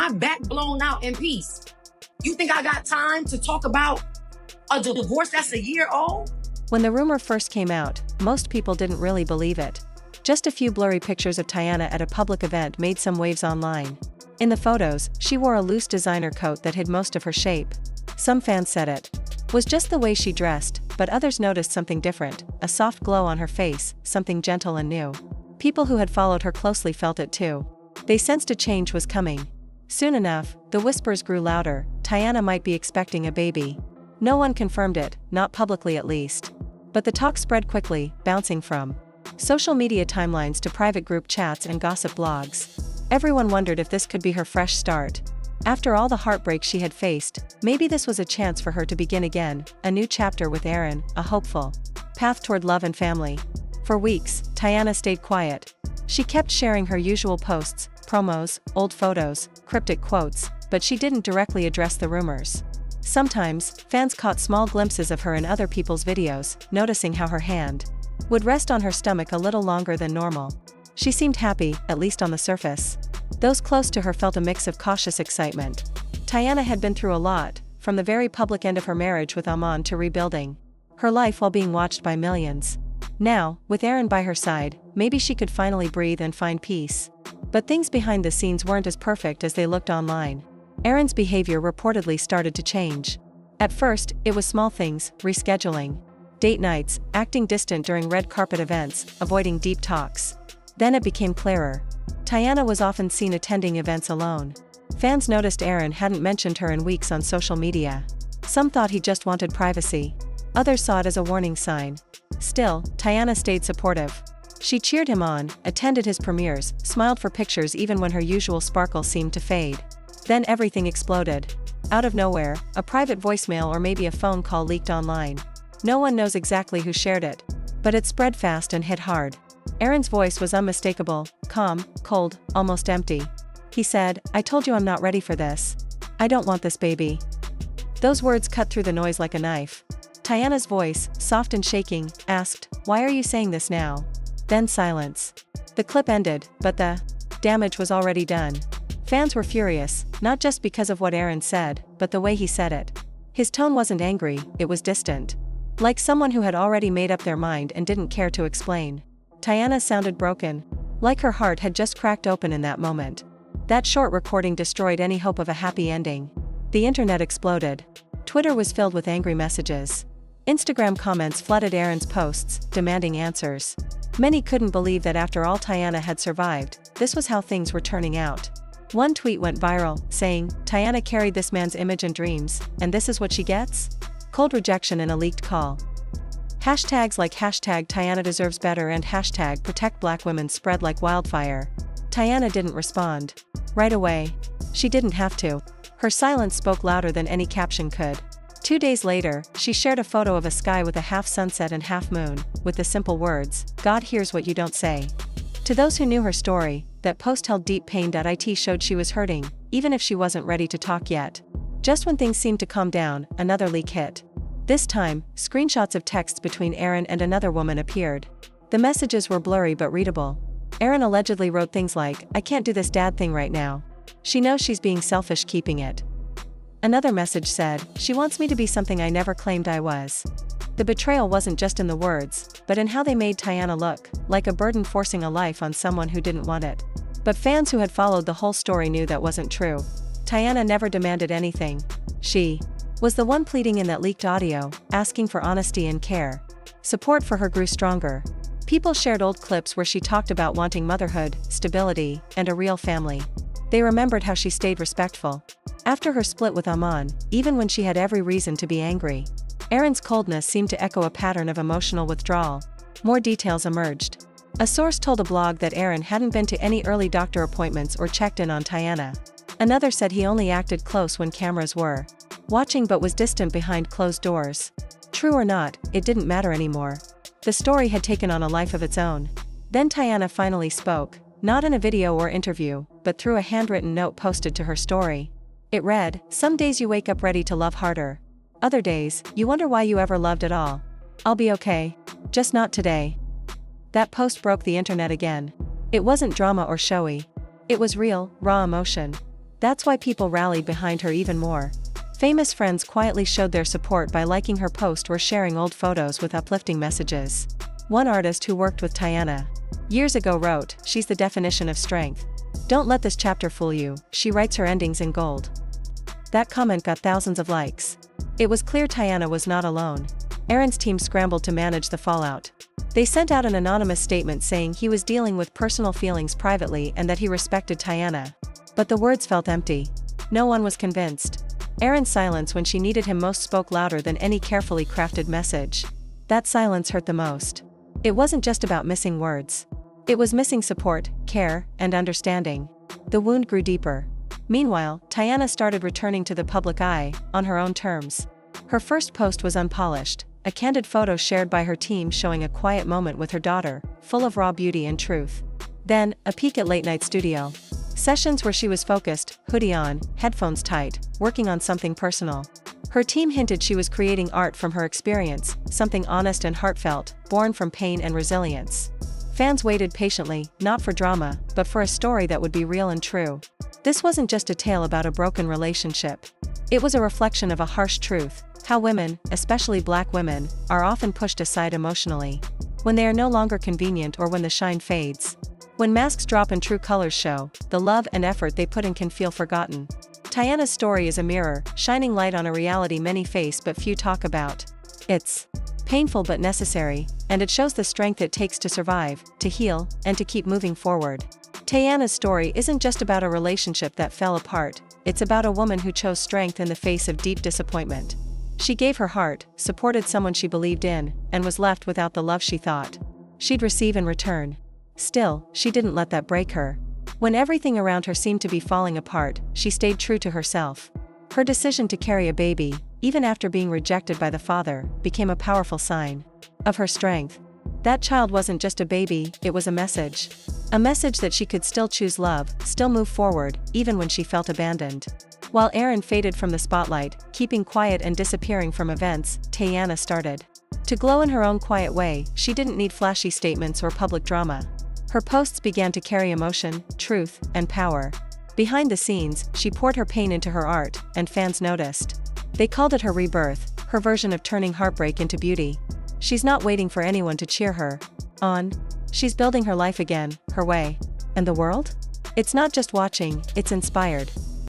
my back blown out in peace. You think I got time to talk about a divorce that's a year old? When the rumor first came out, most people didn't really believe it. Just a few blurry pictures of Tiana at a public event made some waves online. In the photos, she wore a loose designer coat that hid most of her shape. Some fans said it was just the way she dressed, but others noticed something different, a soft glow on her face, something gentle and new. People who had followed her closely felt it too. They sensed a change was coming. Soon enough, the whispers grew louder. Tiana might be expecting a baby. No one confirmed it, not publicly at least. But the talk spread quickly, bouncing from social media timelines to private group chats and gossip blogs. Everyone wondered if this could be her fresh start. After all the heartbreak she had faced, maybe this was a chance for her to begin again, a new chapter with Aaron, a hopeful path toward love and family. For weeks, Tiana stayed quiet. She kept sharing her usual posts, promos, old photos, cryptic quotes, but she didn't directly address the rumors. Sometimes, fans caught small glimpses of her in other people's videos, noticing how her hand would rest on her stomach a little longer than normal. She seemed happy, at least on the surface. Those close to her felt a mix of cautious excitement. Tiana had been through a lot, from the very public end of her marriage with Aaron to rebuilding her life while being watched by millions. Now, with Aaron by her side, maybe she could finally breathe and find peace. But things behind the scenes weren't as perfect as they looked online. Aaron's behavior reportedly started to change. At first, it was small things, rescheduling date nights, acting distant during red carpet events, avoiding deep talks. Then it became clearer. Tiana was often seen attending events alone. Fans noticed Aaron hadn't mentioned her in weeks on social media. Some thought he just wanted privacy. Others saw it as a warning sign. Still, Tiana stayed supportive. She cheered him on, attended his premieres, smiled for pictures even when her usual sparkle seemed to fade. Then everything exploded. Out of nowhere, a private voicemail or maybe a phone call leaked online. No one knows exactly who shared it. But it spread fast and hit hard. Aaron's voice was unmistakable, calm, cold, almost empty. He said, "I told you I'm not ready for this. I don't want this baby." Those words cut through the noise like a knife. Tiana's voice, soft and shaking, asked, "Why are you saying this now?" Then silence. The clip ended, but the damage was already done. Fans were furious, not just because of what Aaron said, but the way he said it. His tone wasn't angry, it was distant. Like someone who had already made up their mind and didn't care to explain. Tiana sounded broken. Like her heart had just cracked open in that moment. That short recording destroyed any hope of a happy ending. The internet exploded. Twitter was filled with angry messages. Instagram comments flooded Aaron's posts, demanding answers. Many couldn't believe that after all Tiana had survived, this was how things were turning out. One tweet went viral, saying, "Tiana carried this man's image and dreams, and this is what she gets?" Cold rejection in a leaked call. Hashtags like hashtag Tiana deserves better and hashtag protect black women spread like wildfire. Tiana didn't respond. Right away. She didn't have to. Her silence spoke louder than any caption could. 2 days later, she shared a photo of a sky with a half sunset and half moon, with the simple words, "God hears what you don't say." To those who knew her story, that post held deep pain. It showed she was hurting, even if she wasn't ready to talk yet. Just when things seemed to calm down, another leak hit. This time, screenshots of texts between Aaron and another woman appeared. The messages were blurry but readable. Aaron allegedly wrote things like, "I can't do this dad thing right now. She knows she's being selfish keeping it." Another message said, "She wants me to be something I never claimed I was." The betrayal wasn't just in the words, but in how they made Tiana look, like a burden forcing a life on someone who didn't want it. But fans who had followed the whole story knew that wasn't true. Tiana never demanded anything. She was the one pleading in that leaked audio, asking for honesty and care. Support for her grew stronger. People shared old clips where she talked about wanting motherhood, stability, and a real family. They remembered how she stayed respectful. After her split with Aaron, even when she had every reason to be angry. Aaron's coldness seemed to echo a pattern of emotional withdrawal. More details emerged. A source told a blog that Aaron hadn't been to any early doctor appointments or checked in on Tiana. Another said he only acted close when cameras were watching but was distant behind closed doors. True or not, it didn't matter anymore. The story had taken on a life of its own. Then Tiana finally spoke, not in a video or interview, but through a handwritten note posted to her story. It read, "Some days you wake up ready to love harder. Other days, you wonder why you ever loved at all. I'll be okay. Just not today." That post broke the internet again. It wasn't drama or showy. It was real, raw emotion. That's why people rallied behind her even more. Famous friends quietly showed their support by liking her post or sharing old photos with uplifting messages. One artist who worked with Teyana years ago wrote, "She's the definition of strength. Don't let this chapter fool you," she writes her endings in gold. That comment got thousands of likes. It was clear Teyana was not alone. Aaron's team scrambled to manage the fallout. They sent out an anonymous statement saying he was dealing with personal feelings privately and that he respected Teyana. But the words felt empty. No one was convinced. Aaron's silence when she needed him most spoke louder than any carefully crafted message. That silence hurt the most. It wasn't just about missing words. It was missing support, care, and understanding. The wound grew deeper. Meanwhile, Teyana started returning to the public eye, on her own terms. Her first post was unpolished, a candid photo shared by her team showing a quiet moment with her daughter, full of raw beauty and truth. Then, a peek at late-night studio sessions where she was focused, hoodie on, headphones tight, working on something personal. Her team hinted she was creating art from her experience, something honest and heartfelt, born from pain and resilience. Fans waited patiently, not for drama, but for a story that would be real and true. This wasn't just a tale about a broken relationship. It was a reflection of a harsh truth, how women, especially Black women, are often pushed aside emotionally. When they are no longer convenient or when the shine fades. When masks drop and true colors show, the love and effort they put in can feel forgotten. Teyana's story is a mirror, shining light on a reality many face but few talk about. It's painful but necessary, and it shows the strength it takes to survive, to heal, and to keep moving forward. Teyana's story isn't just about a relationship that fell apart, it's about a woman who chose strength in the face of deep disappointment. She gave her heart, supported someone she believed in, and was left without the love she thought she'd receive in return. Still, she didn't let that break her. When everything around her seemed to be falling apart, she stayed true to herself. Her decision to carry a baby, even after being rejected by the father, became a powerful sign of her strength. That child wasn't just a baby, it was a message. A message that she could still choose love, still move forward, even when she felt abandoned. While Aaron faded from the spotlight, keeping quiet and disappearing from events, Teyana started to glow in her own quiet way. She didn't need flashy statements or public drama. Her posts began to carry emotion, truth, and power. Behind the scenes, she poured her pain into her art, and fans noticed. They called it her rebirth, her version of turning heartbreak into beauty. She's not waiting for anyone to cheer her on. She's building her life again, her way. And the world? It's not just watching, it's inspired.